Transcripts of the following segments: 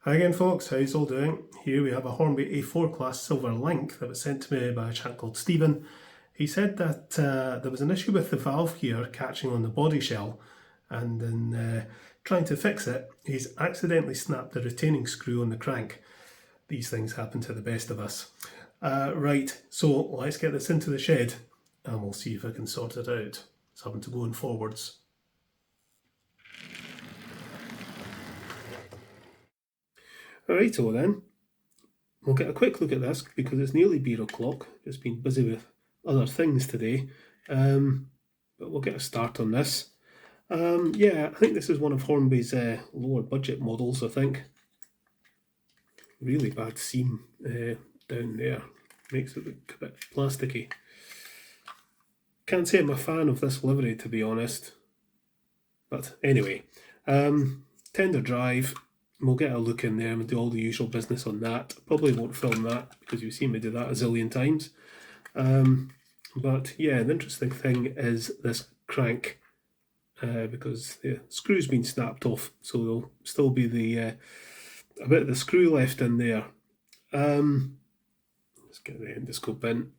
Hi again folks, how's all doing? Here we have a Hornby A4 class silver link that was sent to me by a chap called Stephen. He said that there was an issue with the valve gear catching on the body shell, and in trying to fix it, he's accidentally snapped the retaining screw on the crank. These things happen to the best of us. Right, so let's get this into the shed and we'll see if I can sort it out. It's having to go in forwards. Righto then, we'll get a quick look at this because it's nearly beer o'clock. Just been busy with other things today, but we'll get a start on this. Yeah, I think this is one of Hornby's lower budget models, I think. Really bad seam down there, makes it look a bit plasticky. Can't say I'm a fan of this livery, to be honest, but anyway, tender drive. We'll get a look in there and do all the usual business on that. Probably won't film that because you've seen me do that a zillion times. But yeah, the interesting thing is this crank, because the screw's been snapped off, so there'll still be the a bit of the screw left in there. Let's get the endoscope in.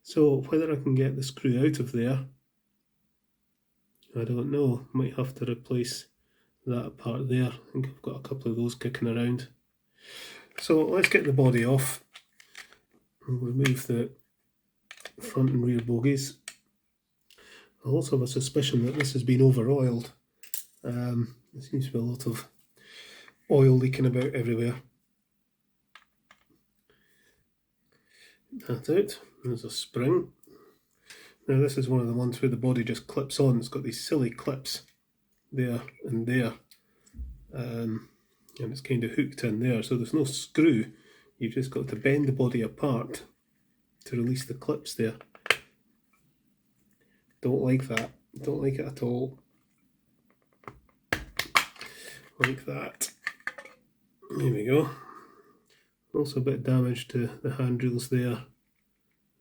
So whether I can get the screw out of there, I don't know. Might have to replace that part there. I think I've got a couple of those kicking around. So let's get the body off. We'll remove the front and rear bogies. I also have a suspicion that this has been over-oiled. There seems to be a lot of oil leaking about everywhere. That out. There's a spring. Now this is one of the ones where the body just clips on. It's got these silly clips there and there, and it's kind of hooked in there, so there's no screw. You've just got to bend the body apart to release the clips there. Don't like that. Don't like it at all. Like that. There we go. Also a bit of damage to the handrails there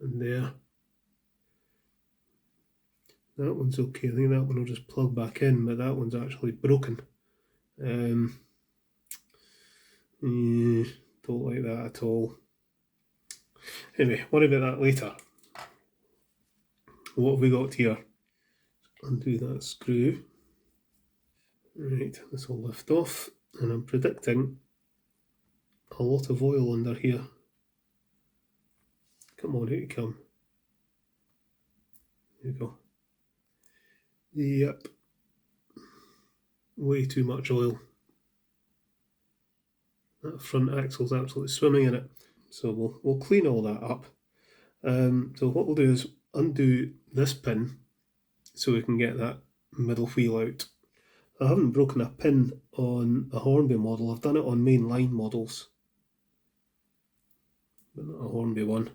and there. That one's okay. I think that one will just plug back in, but that one's actually broken. Don't like that at all. Anyway, worry about that later. What have we got here? Undo that screw. Right, this will lift off, and I'm predicting a lot of oil under here. Come on, out you come. There you go. Yep. Way too much oil. That front axle's absolutely swimming in it. So we'll clean all that up. So what we'll do is undo this pin so we can get that middle wheel out. I haven't broken a pin on a Hornby model. I've done it on mainline models, but not a Hornby one.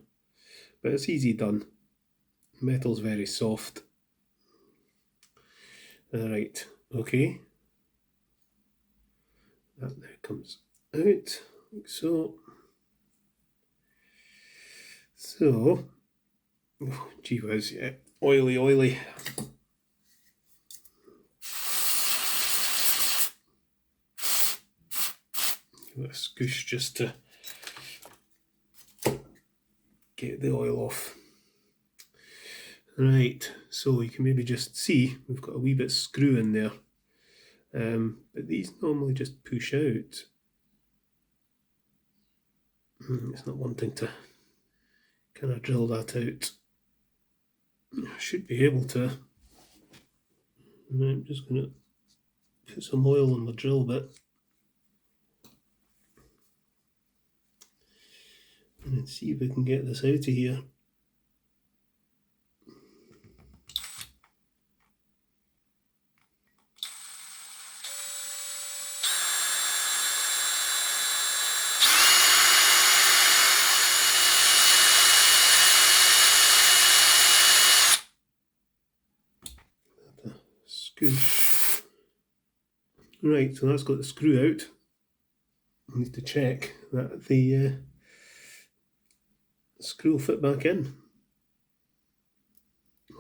But it's easy done. Metal's very soft. Alright, okay. That now comes out, like so. So, oh, gee whiz, yeah, oily, oily. Give it a scoosh just to get the oil off. Right, so you can maybe just see we've got a wee bit of screw in there, but these normally just push out. It's not wanting to kind of drill that out. I should be able to. I'm just going to put some oil on the drill bit and see if we can get this out of here. Scoosh. Right, so that's got the screw out. I need to check that the screw will fit back in.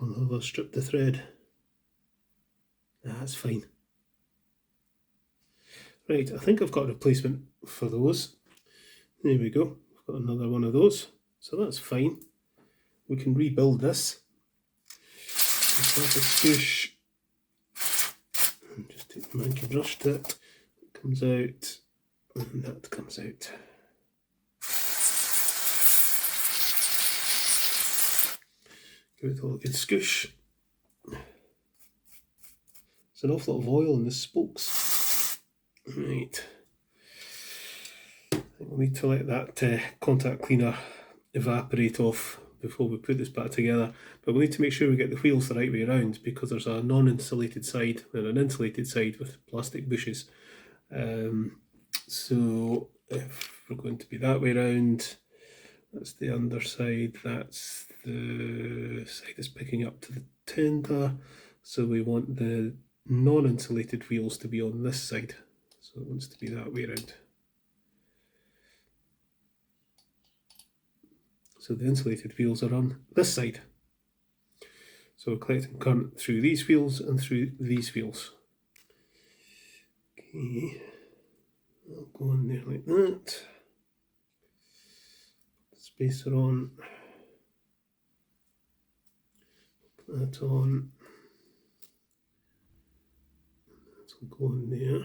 I'll have stripped the thread. That's fine. Right, I think I've got a replacement for those. There we go, I've got another one of those, so that's fine. We can rebuild this. Start a scoosh. Just take the monkey brush, that comes out, and that comes out. Give it all a good scoosh. There's an awful lot of oil in the spokes. Right. I think we'll need to let that contact cleaner evaporate off before we put this back together. But we need to make sure we get the wheels the right way around, because there's a non-insulated side and an insulated side with plastic bushes. So if we're going to be that way around, that's the underside, that's the side that's picking up to the tender. So we want the non-insulated wheels to be on this side. So it wants to be that way around. So the insulated wheels are on this side. So we're collecting current through these wheels and through these wheels. Okay, I'll go on there like that. Spacer on. Put that on. That will go in there.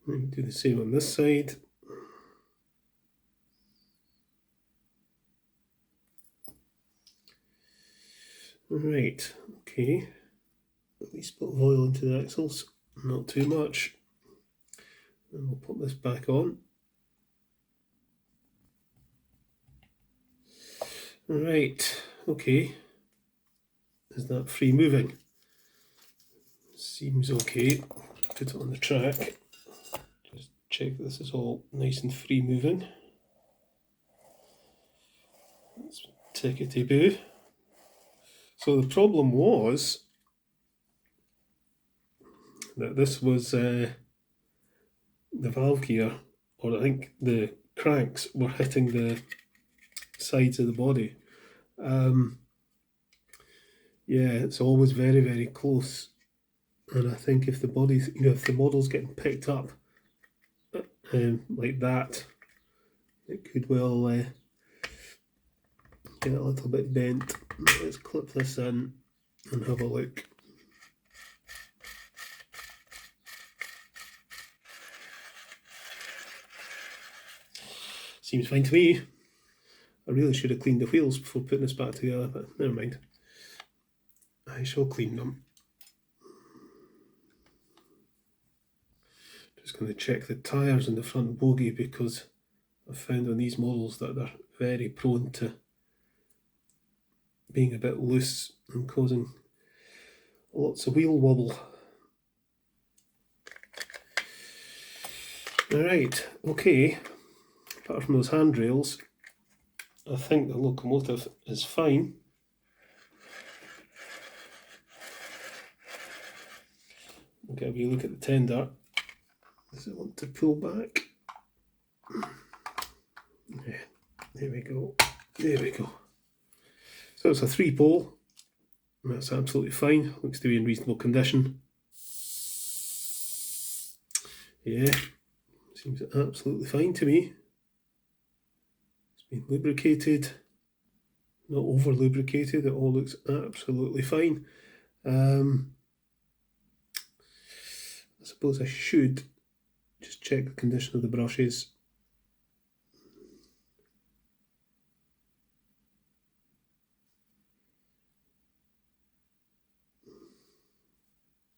And do the same on this side. Right, okay. At least put oil into the axles, not too much. And we'll put this back on. Right, okay. Is that free moving? Seems okay. Put it on the track. Just check this is all nice and free moving. That's tickety-boo. So the problem was that this was the valve gear, or I think the cranks were hitting the sides of the body. Yeah, it's always very, very close. And I think if the body's, if the model's getting picked up like that, it could well get a little bit bent. Let's clip this in and have a look. Seems fine to me. I really should have cleaned the wheels before putting this back together, but never mind. I shall clean them. Just going to check the tyres in the front bogie, because I've found on these models that they're very prone to being a bit loose and causing lots of wheel wobble. Alright, okay, apart from those handrails, I think the locomotive is fine. We'll get a wee look at the tender. Does it want to pull back? Yeah, there we go. There we go. So it's a 3-pole. That's absolutely fine. Looks to be in reasonable condition. Yeah, seems absolutely fine to me. It's been lubricated, not over lubricated. It all looks absolutely fine. I suppose I should just check the condition of the brushes.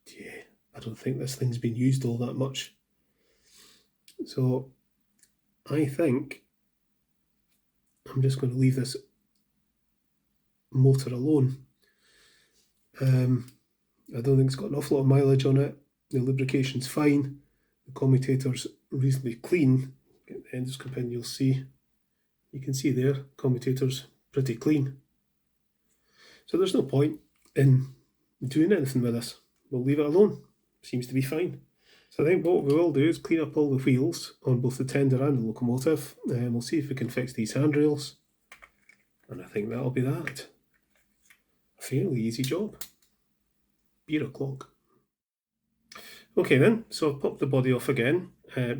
Yeah, I don't think this thing's been used all that much. So I think I'm just going to leave this motor alone. I don't think it's got an awful lot of mileage on it. The lubrication's fine. The commutator's reasonably clean. Get the endoscope in, you'll see. you can see there, commutators pretty clean. So there's no point in doing anything with this. We'll leave it alone. Seems to be fine. So I think what we will do is clean up all the wheels on both the tender and the locomotive, and we'll see if we can fix these handrails. And I think that'll be that. A fairly easy job. Beer o'clock. Okay then, so I've popped the body off again,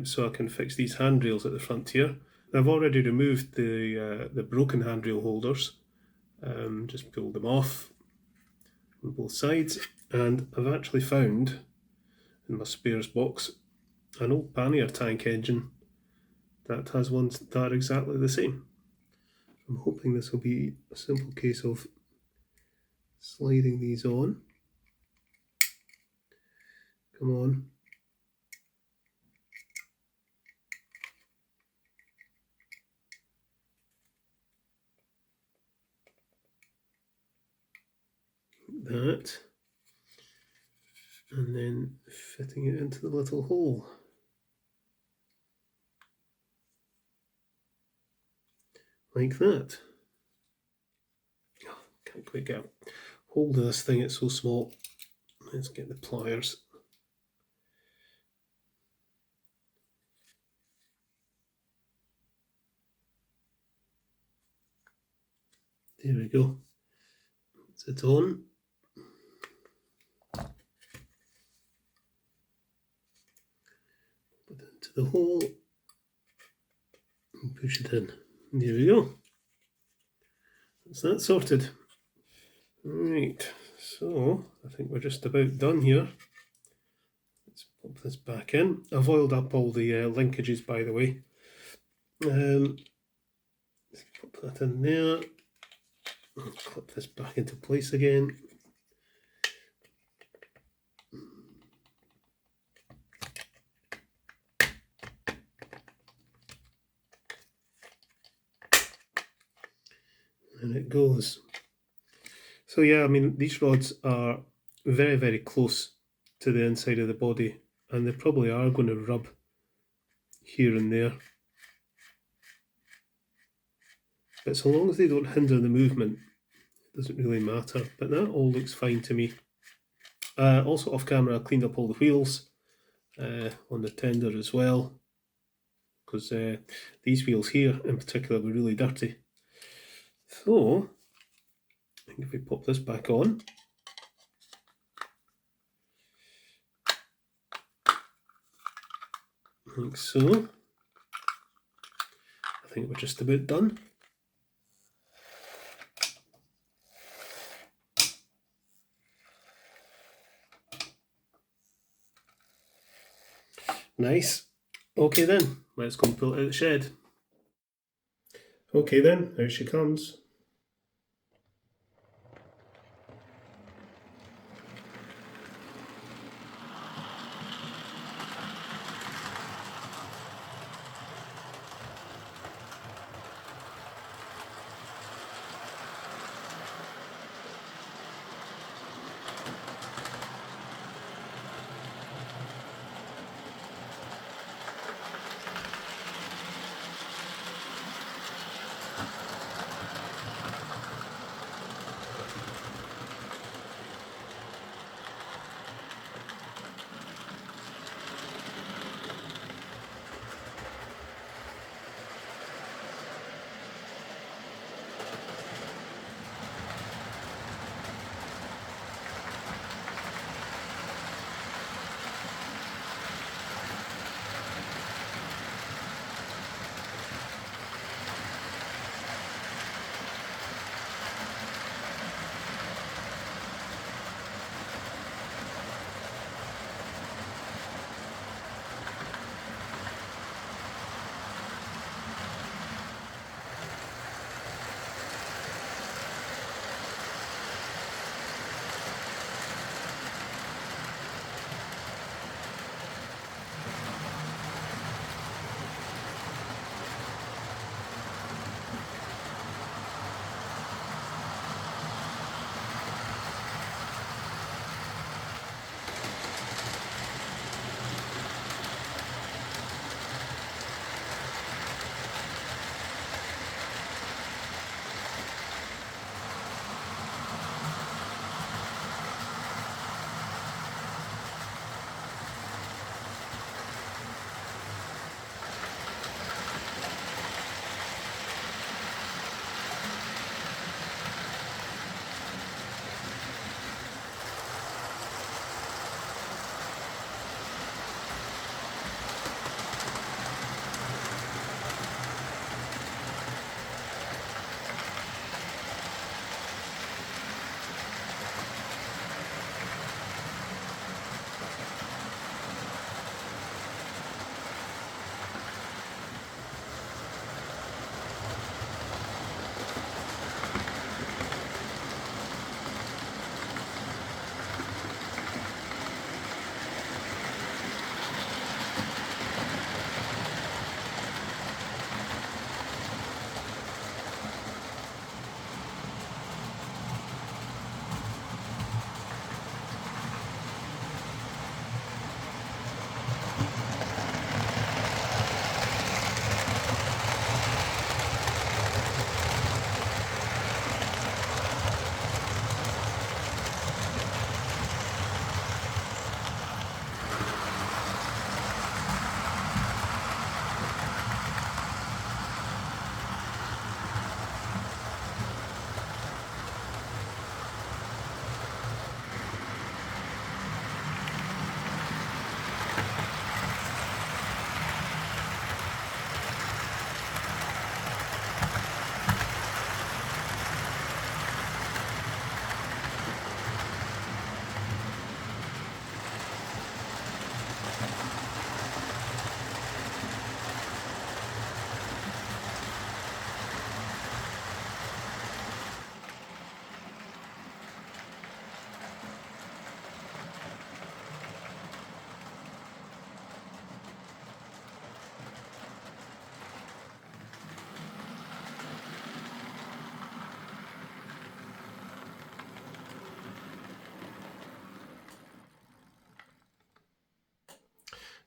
so I can fix these handrails at the front here. I've already removed the broken handrail holders. Just pulled them off on both sides, and I've actually found in my spares box an old pannier tank engine that has ones that are exactly the same. I'm hoping this will be a simple case of sliding these on. Come on. That, and then fitting it into the little hole. Like that. Oh, can't quite get hold of this thing, it's so small. Let's get the pliers. There we go. It's it on. Put it into the hole and push it in. There we go. That's that sorted. Right, so I think we're just about done here. Let's pop this back in. I've oiled up all the linkages, by the way. Let's pop that in there. I'll clip this back into place again. And it goes. So yeah, I mean, these rods are very, very close to the inside of the body, and they probably are going to rub here and there. But so long as they don't hinder the movement, it doesn't really matter. But that all looks fine to me. Also off camera, I cleaned up all the wheels on the tender as well, because these wheels here in particular were really dirty. So I think if we pop this back on, like so, I think we're just about done. Nice. Okay then, let's go and pull it out of the shed. Okay then, out she comes.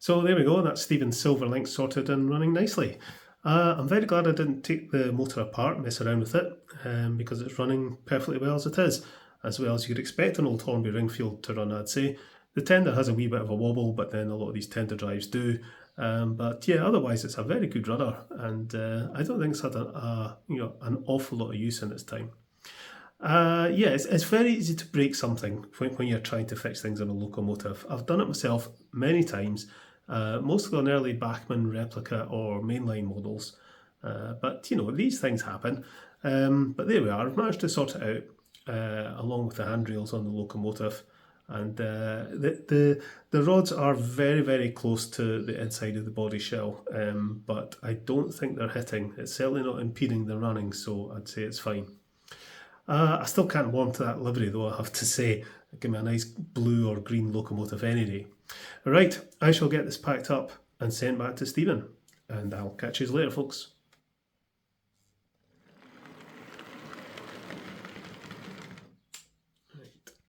So there we go, that's Stephen's Silverlink sorted and running nicely. I'm very glad I didn't take the motor apart and mess around with it, because it's running perfectly well as you'd expect an old Hornby Ringfield to run, I'd say. The tender has a wee bit of a wobble, but then a lot of these tender drives do. But yeah, otherwise it's a very good runner, and I don't think it's had an awful lot of use in its time. Yeah, it's very easy to break something when you're trying to fix things on a locomotive. I've done it myself many times, mostly on early Bachmann replica or mainline models. But these things happen. But there we are. I've managed to sort it out along with the handrails on the locomotive. And the rods are very, very close to the inside of the body shell, but I don't think they're hitting. It's certainly not impeding the running, so I'd say it's fine. I still can't warm to that livery though, I have to say. Give me a nice blue or green locomotive any day. Right, I shall get this packed up and sent back to Stephen, and I'll catch you later, folks.